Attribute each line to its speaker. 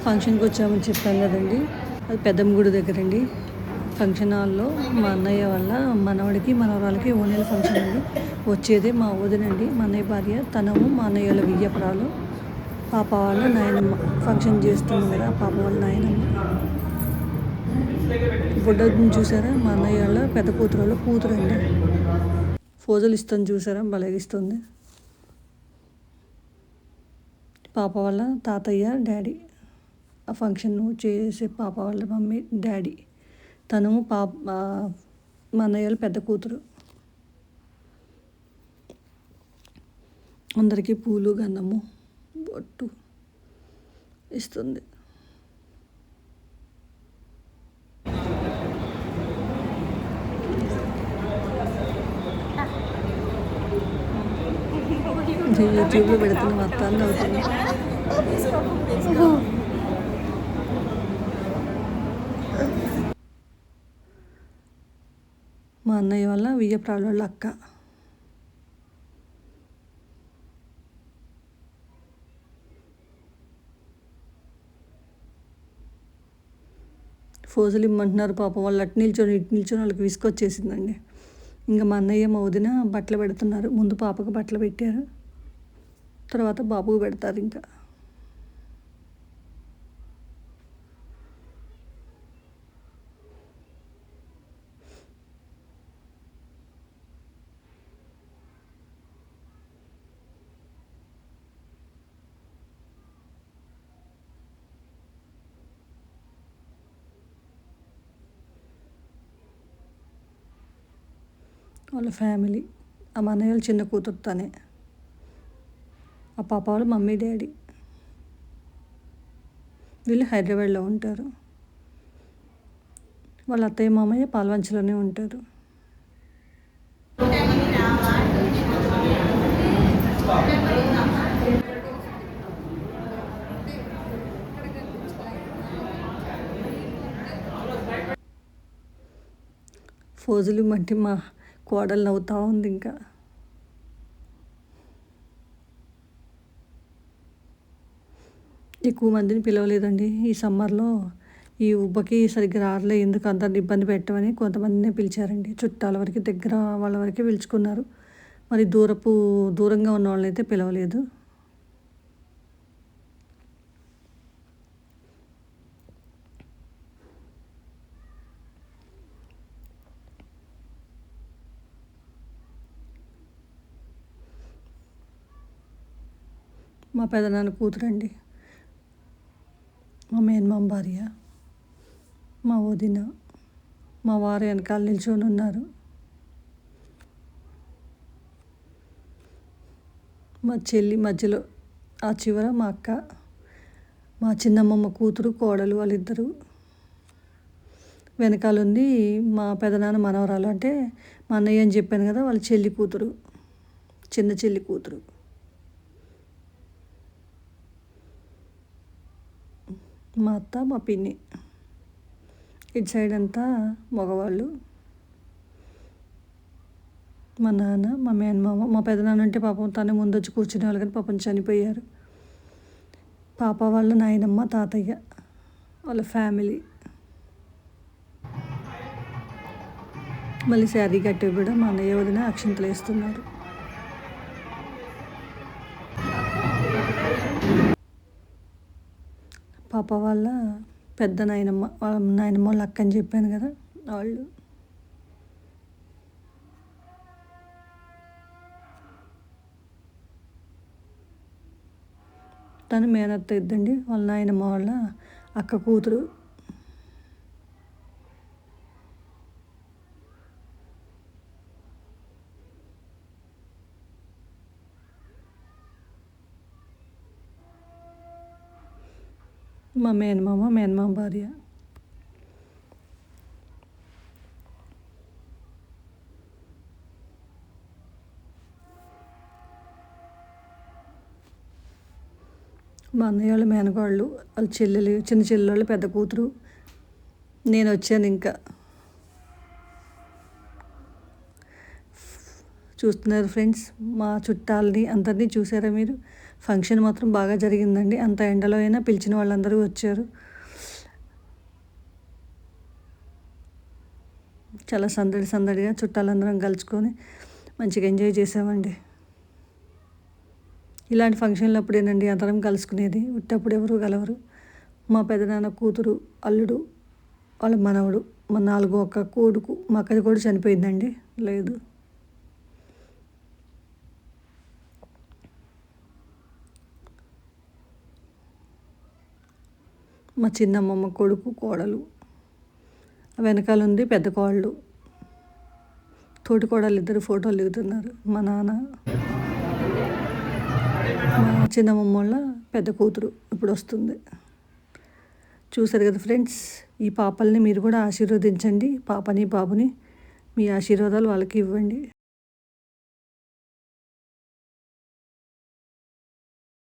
Speaker 1: ఫంక్షన్కి వచ్చామని చెప్పాను కదండి, అది పెద్దమ్మ గుడి దగ్గర అండి. ఫంక్షన్ హాల్లో మా అన్నయ్య వాళ్ళ మనవడికి మనవరాలకి ఓణీల ఫంక్షన్ అండి. వచ్చేదే మా వదినండి, మా అన్నయ్య భార్య. తనము మా అన్నయ్య వాళ్ళ వియ్యపురాలు, పాప వాళ్ళ నాయనమ్మ. ఫంక్షన్ చేస్తున్నాం కదా, పాప వాళ్ళ నాయనమ్మ. బుడ్డని చూసారా, మా అన్నయ్య వాళ్ళ పెద్ద కూతురు వాళ్ళ కూతురు అండి. ఫోజులు ఇస్తుంది చూసారా, బలగిస్తుంది. పాప వాళ్ళ తాతయ్య డాడీ, ఆ ఫంక్షన్ చేసే పాప వాళ్ళ మమ్మీ డాడీ. తను మా అన్నయ్య వాళ్ళ పెద్ద కూతురు. అందరికీ పూలు గంధము బొట్టు ఇస్తుంది. యూట్యూబ్లో పెడుతున్న మొత్తాన్ని అవుతుంది. మా అన్నయ్య వాళ్ళ వియ్యప్రాల వాళ్ళ అక్క. ఫోజులు ఇమ్మంటున్నారు పాపం, వాళ్ళు అటు నిల్చొని ఇటు నిల్చొని వాళ్ళకి విసుకొచ్చేసిందండి. ఇంకా మా అన్నయ్య మా వదిన బట్టలు పెడుతున్నారు. ముందు పాపకు బట్టలు పెట్టారు, తర్వాత బాబుకు పెడతారు. ఇంకా వాళ్ళ ఫ్యామిలీ, ఆ మా అన్నయ్య వాళ్ళ చిన్న కూతురు తనే, ఆ పాప వాళ్ళ మమ్మీ డాడీ. వీళ్ళు హైదరాబాద్లో ఉంటారు. వాళ్ళ అత్తయ్య మామయ్య పాల్వంచలోనే ఉంటారు. ఫోజులు మంటి మా కోడలు నవ్వుతూ ఉంది. ఇంకా ఎక్కువ మందిని పిలవలేదండి ఈ సమ్మర్లో. ఈ ఉబ్బకి సరిగ్గా రారలే, ఎందుకు అందరిని ఇబ్బంది పెట్టమని కొంతమందినే పిలిచారండి. చుట్టాల వరకు, దగ్గర వాళ్ళ వరకే పిలుచుకున్నారు. మరి దూరంగా ఉన్న వాళ్ళని అయితే పిలవలేదు. మా పెదనాన్న కూతురండి, మా మేనమామ భార్య, మా వదిన, మా వారు వెనకాల నిల్చొని ఉన్నారు. మా చెల్లి మధ్యలో, ఆ చివర మా అక్క, మా చిన్నమ్మమ్మ కూతురు కోడలు వాళ్ళిద్దరూ. వెనకాల ఉంది మా పెదనాన్న మనవరాలు, అంటే మా అన్నయ్య అని చెప్పాను కదా, వాళ్ళ చెల్లి కూతురు, చిన్న చెల్లి కూతురు. మా అత్త, మా పిన్ని. ఇటు సైడ్ అంతా మగవాళ్ళు. మా నాన్న, మా మేనమామ. మా పెదనాన్న అంటే పాపం తనే ముందు వచ్చి కూర్చునేవాళ్ళు, కానీ పాపం చనిపోయారు. పాప వాళ్ళ నాయనమ్మ తాతయ్య వాళ్ళ ఫ్యామిలీ. మళ్ళీ శారీ కట్టి కూడా మా అన్నయ్య వదిన అక్షింతలు వేస్తున్నారు. పాప వాళ్ళ పెద్ద నాయనమ్మ, వాళ్ళ నాయనమ్మ వాళ్ళ అక్క అని చెప్పాను కదా, వాళ్ళు. తను మేనత్త ఇద్దండి, వాళ్ళ నాయనమ్మ వాళ్ళ అక్క కూతురు. మా మేనమామ భార్య. మా అన్నయ్య వాళ్ళ మేనగాళ్ళు, వాళ్ళ చెల్లెలు, చిన్న చెల్లెళ్ళు, పెద్ద కూతురు. నేను వచ్చాను. ఇంకా చూస్తున్నారు ఫ్రెండ్స్, మా చుట్టాలని అందరినీ చూసారా మీరు? ఫంక్షన్ మాత్రం బాగా జరిగిందండి. అంత ఎండలో అయినా పిలిచిన వాళ్ళందరూ వచ్చారు. చాలా సందడిగా చుట్టాలందరం కలుసుకొని మంచిగా ఎంజాయ్ చేసామండి. ఇలాంటి ఫంక్షన్లు అప్పుడేనండి అందరం కలుసుకునేది. ఉట్టప్పుడు ఎవరు కలవరు. మా పెదనాన్న కూతురు, అల్లుడు, వాళ్ళ మనవడు, మా 4వ అక్క కొడుకు. మా అక్కది కూడా చనిపోయిందండి. లేదు. మా చిన్నమ్మమ్మ కొడుకు, కోడలు. వెనకాల ఉంది పెద్ద కోడలు. తోటి కోడలు ఇద్దరు ఫోటోలు దిగుతున్నారు. మా నాన్న, మా చిన్నమ్మమ్మ వాళ్ళ పెద్ద కూతురు ఇప్పుడు వస్తుంది. చూసారు కదా ఫ్రెండ్స్, ఈ పాపల్ని మీరు కూడా ఆశీర్వదించండి. పాపని బాబుని మీ ఆశీర్వాదాలు వాళ్ళకి ఇవ్వండి.